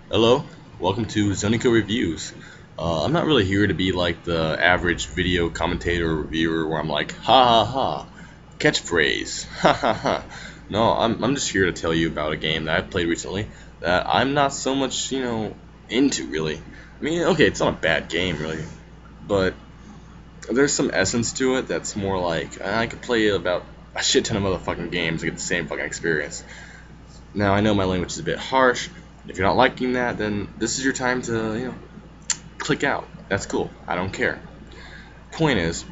Hello, welcome to ZoNiCo Reviews. I'm not really here to be like the average video commentator or reviewer where I'm like, ha ha ha, catchphrase, ha ha ha. No, I'm just here to tell you about a game that I've played recently that I'm not so much, into really. I mean, okay, it's not a bad game really, but there's some essence to it that's more like I could play about a shit ton of motherfucking games to get the same fucking experience. Now I know my language is a bit harsh. If you're not liking that, then this is your time to, click out. That's cool. I don't care. Point is,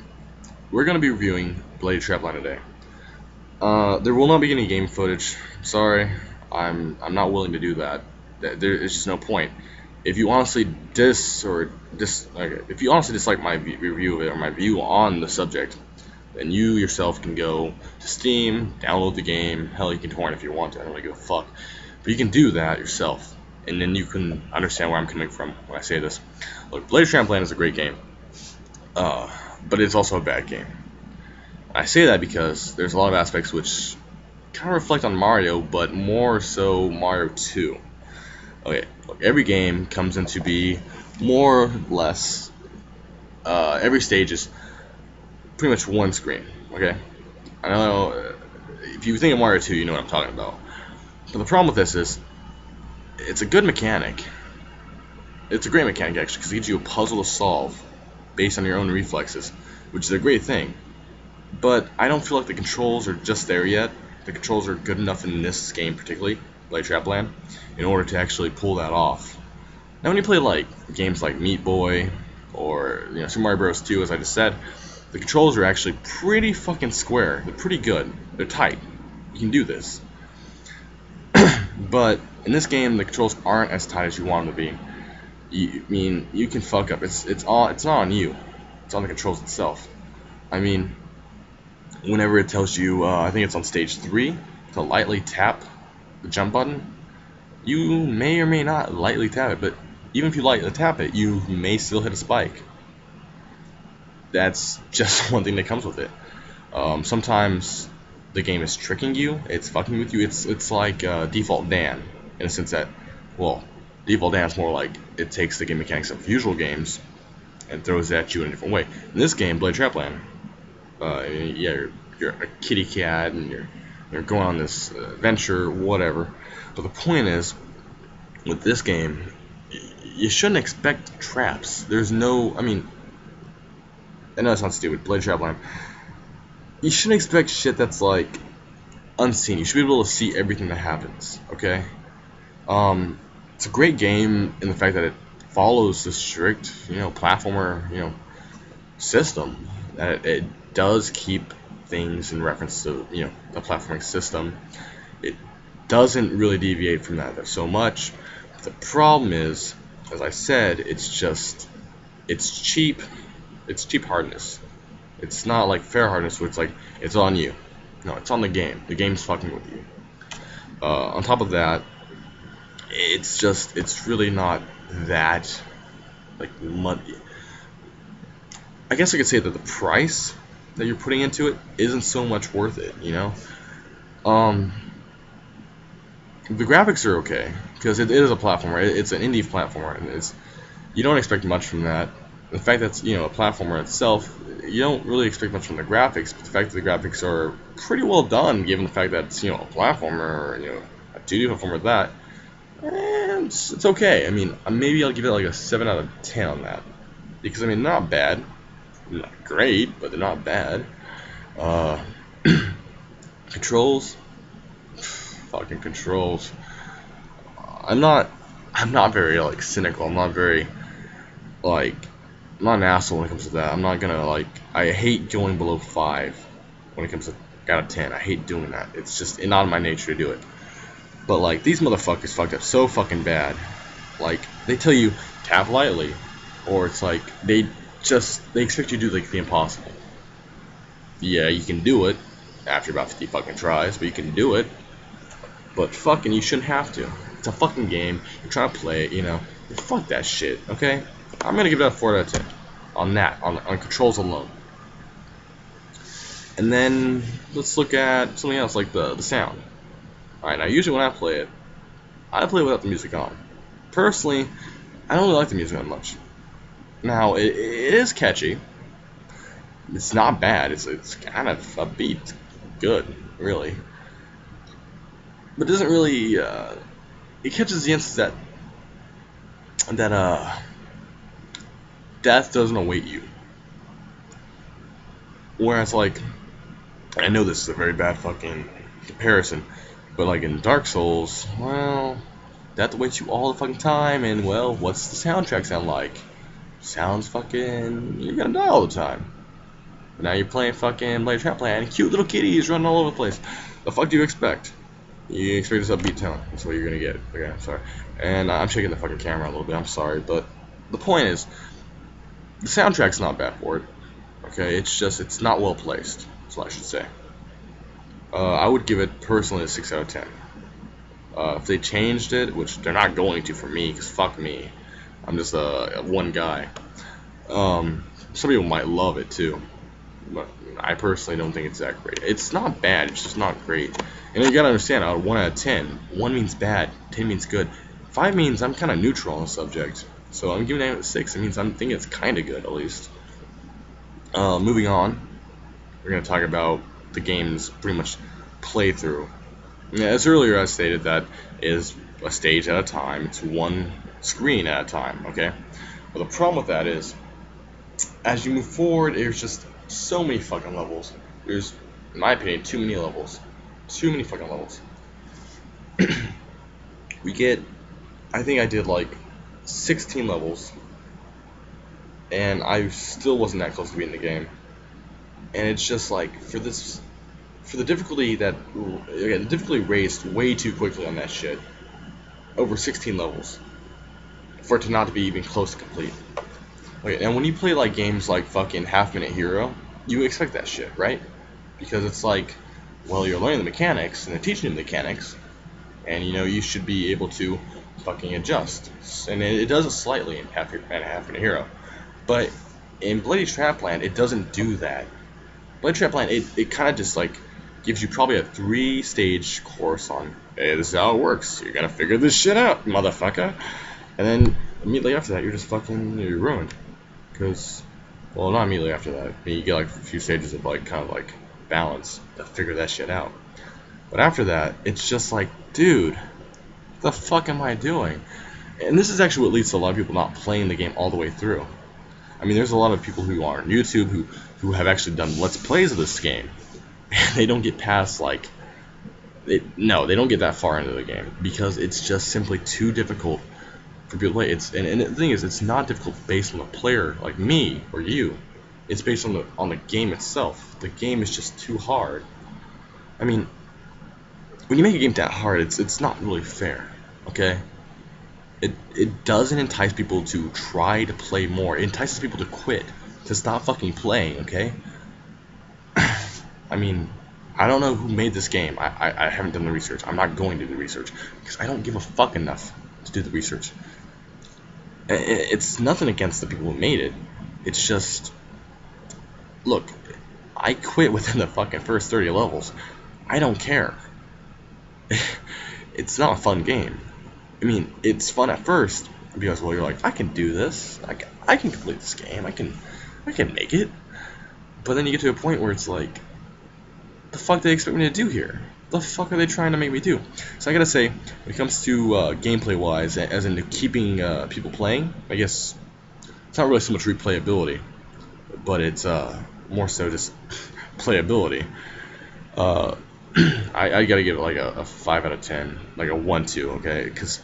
we're gonna be reviewing Bloody Trapland today. There will not be any game footage. Sorry, I'm not willing to do that. There's just no point. If you honestly if you honestly dislike my review of it or my view on the subject, then you yourself can go to Steam, download the game. Hell, you can torrent if you want to. I don't really give a fuck. But you can do that yourself, and then you can understand where I'm coming from when I say this. Look, Bloody Trapland is a great game, but it's also a bad game. I say that because there's a lot of aspects which kind of reflect on Mario, but more so Mario 2. Okay, look, every game comes into be more or less, every stage is pretty much one screen, okay? I know, if you think of Mario 2, you know what I'm talking about. But the problem with this is, it's a good mechanic. It's a great mechanic, actually, because it gives you a puzzle to solve based on your own reflexes, which is a great thing. But I don't feel like the controls are just there yet. The controls are good enough in this game, particularly, Bloody Trapland, in order to actually pull that off. Now, when you play like games like Meat Boy or Super Mario Bros. 2, as I just said, the controls are actually pretty fucking square. They're pretty good. They're tight. You can do this. But in this game, the controls aren't as tight as you want them to be. You can fuck up. It's not on you. It's on the controls itself. I mean, whenever it tells you, I think it's on stage 3, to lightly tap the jump button, you may or may not lightly tap it, but even if you lightly tap it, you may still hit a spike. That's just one thing that comes with it. Sometimes the game is tricking you, it's fucking with you. It's like Default Dan, in a sense that, well, Default Dan is more like it takes the game mechanics of usual games and throws it at you in a different way. In this game, Bloody Trapland, yeah, you're a kitty cat and you're going on this adventure, whatever. But the point is, with this game, you shouldn't expect traps. There's no, I mean, I know it sounds stupid, Bloody Trapland. You shouldn't expect shit that's like unseen. You should be able to see everything that happens. Okay. It's a great game in the fact that it follows the strict, platformer, system. That it does keep things in reference to, the platforming system. It doesn't really deviate from that so much. The problem is, as I said, it's cheap. It's cheap hardness. It's not like fair hardness where it's like, it's on you. No, it's on the game. The game's fucking with you. On top of that, it's really not that, like, money. I guess I could say that the price that you're putting into it isn't so much worth it, The graphics are okay, because it is a platformer. It's an indie platformer, and you don't expect much from that. The fact that it's, a platformer itself, you don't really expect much from the graphics, but the fact that the graphics are pretty well done, given the fact that it's, a platformer, or, a 2D platformer at that, it's okay. I mean, maybe I'll give it like a 7 out of 10 on that. Because, I mean, not bad. Not great, but they're not bad. Controls? Fucking controls. I'm not very, like, cynical. I'm not very, like, I'm not an asshole when it comes to that. I'm not gonna, like, I hate going below 5 when it comes to out of 10. I hate doing that. It's just not in my nature to do it. But, like, these motherfuckers fucked up so fucking bad. Like, they tell you, tap lightly. Or it's like, they expect you to do, like, the impossible. Yeah, you can do it after about 50 fucking tries, but you can do it. But fucking, you shouldn't have to. It's a fucking game. You're trying to play it, Fuck that shit, okay? I'm gonna give it a 4 out of 10. On that, on controls alone. And then, let's look at something else, like the sound. Alright, now usually when I play it without the music on. personally, I don't really like the music that much. Now, it is catchy. It's not bad. It's kind of upbeat, good, really. But it doesn't really. It catches the answers that death doesn't await you. Whereas, like, I know this is a very bad fucking comparison, but like in Dark Souls, well, death awaits you all the fucking time, and well, what's the soundtrack sound like? Sounds fucking, you're gonna die all the time. But now you're playing fucking Bloody Trapland, and cute little kitties running all over the place. The fuck do you expect? You expect this upbeat tone. That's what you're gonna get. Okay, I'm sorry. And I'm shaking the fucking camera a little bit. I'm sorry, but the point is, the soundtrack's not bad for it. Okay, it's just, it's not well placed. That's what I should say. I would give it personally a 6 out of 10. If they changed it, which they're not going to for me, because fuck me. I'm just one guy. Some people might love it too, but I personally don't think it's that great. It's not bad, it's just not great. And you gotta understand, out of 1 out of 10, 1 means bad, 10 means good. 5 means I'm kind of neutral on the subject. So I'm giving it a 6. It means I'm thinking it's kind of good, at least. Moving on, we're gonna talk about the game's pretty much playthrough. As earlier I stated, that is a stage at a time. It's one screen at a time, okay? But the problem with that is, as you move forward, there's just so many fucking levels. There's, in my opinion, too many levels. Too many fucking levels. We get, I think I did like 16 levels, and I still wasn't that close to beating the game. And it's just like, for the difficulty that, again, the difficulty raised way too quickly on that shit. Over 16 levels. For it to not to be even close to complete. Okay, and when you play like games like fucking Half Minute Hero, you expect that shit, right? Because it's like, well, you're learning the mechanics, and they're teaching you the mechanics, and you know, you should be able to fucking adjust. And it does it slightly in Half Minute Hero. But in Bloody Trapland, it doesn't do that. Bloody Trapland, it kind of just like gives you probably a 3-stage course on, hey, this is how it works. You gotta figure this shit out, motherfucker. And then immediately after that, you're ruined. Because, well, not immediately after that. I mean, you get like a few stages of like kind of like balance to figure that shit out. But after that, it's just like, dude, what the fuck am I doing? And this is actually what leads to a lot of people not playing the game all the way through. I mean, there's a lot of people who are on YouTube who have actually done Let's Plays of this game. And they don't get past, like, they don't get that far into the game. Because it's just simply too difficult for people to play. And the thing is, it's not difficult based on the player, like me or you. It's based on the game itself. The game is just too hard. I mean, when you make a game that hard, it's not really fair, okay? It doesn't entice people to try to play more. It entices people to quit, to stop fucking playing, okay? I mean, I don't know who made this game. I haven't done the research. I'm not going to do the research, because I don't give a fuck enough to do the research. It's nothing against the people who made it. It's just, look, I quit within the fucking first 30 levels. I don't care. It's not a fun game. I mean, it's fun at first because, well, you're like, I can do this. I can complete this game. I can make it. But then you get to a point where it's like, the fuck do they expect me to do here? The fuck are they trying to make me do? So I gotta say, when it comes to gameplay wise, as in keeping people playing, I guess it's not really so much replayability, but it's more so just playability. I gotta give it like a 5 out of 10, like a 1-2, okay? Because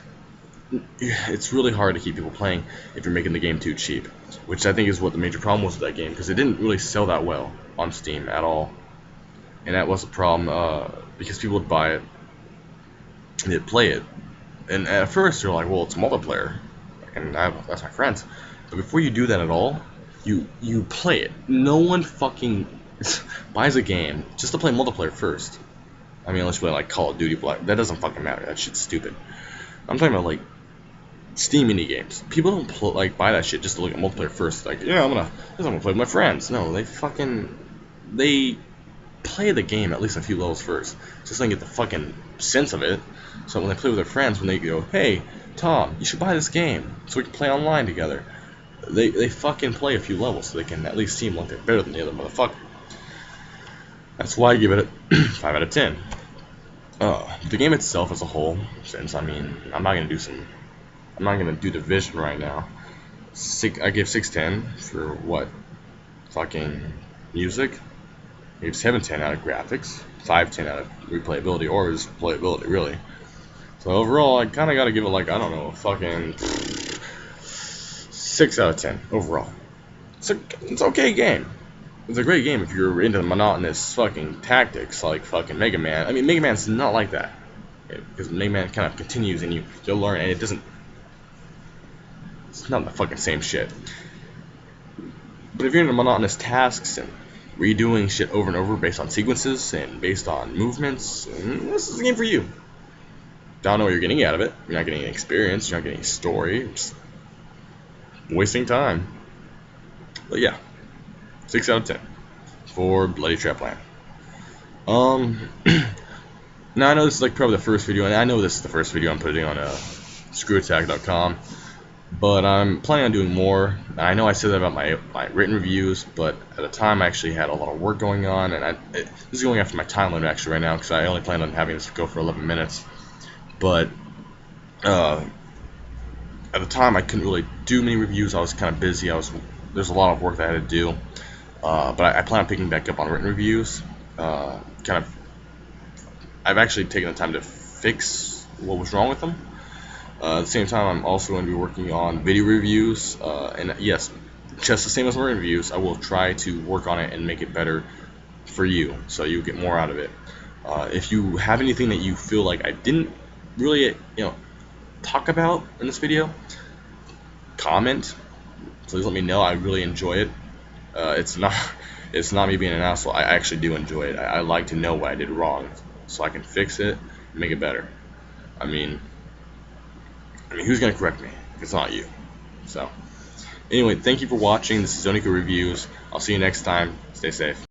it's really hard to keep people playing if you're making the game too cheap, which I think is what the major problem was with that game, because it didn't really sell that well on Steam at all. And that was a problem, because people would buy it, and they'd play it, and at first they're like, well, it's multiplayer, and that's my friends. But before you do that at all, you play it. No one fucking buys a game just to play multiplayer first. I mean, unless you play like Call of Duty, but that doesn't fucking matter. That shit's stupid. I'm talking about like Steam indie games. People don't like buy that shit just to look at multiplayer first. Like, yeah, I'm gonna play with my friends. No, they play the game at least a few levels first, just so they get the fucking sense of it. So when they play with their friends, when they go, hey, Tom, you should buy this game so we can play online together. They fucking play a few levels so they can at least seem like they're better than the other motherfucker. That's why I give it a 5 out of 10. The game itself as a whole, since I'm not gonna do Division right now. I give 6/10 for what? Fucking music. I gave 7/10 out of graphics, 5/10 out of replayability, or just playability really. So overall, I kind of got to give it like, I don't know, fucking 6 out of 10 overall. It's an okay game. It's a great game if you're into the monotonous fucking tactics like fucking Mega Man. I mean, Mega Man's not like that, because Mega Man kind of continues and you'll learn, and it's not the fucking same shit. But if you're into monotonous tasks and redoing shit over and over based on sequences and based on movements, this is the game for you. Don't know what you're getting out of it. You're not getting any experience. You're not getting any story. You're just wasting time. But yeah, 6 out of 10 for Bloody Trapland. Now I know this is like probably the first video, and I know this is the first video I'm putting on screwattack.com, but I'm planning on doing more. I know I said that about my written reviews, but at the time I actually had a lot of work going on, and this is going after my time limit actually right now, because I only planned on having this go for 11 minutes. But at the time I couldn't really do many reviews. I was kind of busy. There's a lot of work that I had to do. But I plan on picking back up on written reviews. I've actually taken the time to fix what was wrong with them. At the same time, I'm also going to be working on video reviews. And yes, just the same as written reviews, I will try to work on it and make it better for you, so you get more out of it. If you have anything that you feel like I didn't really, talk about in this video, comment. Please let me know. I really enjoy it. It's not me being an asshole. I actually do enjoy it. I like to know what I did wrong so I can fix it and make it better. I mean, who's gonna correct me if it's not you? So, anyway, thank you for watching. This is ZoNiCo Reviews. I'll see you next time. Stay safe.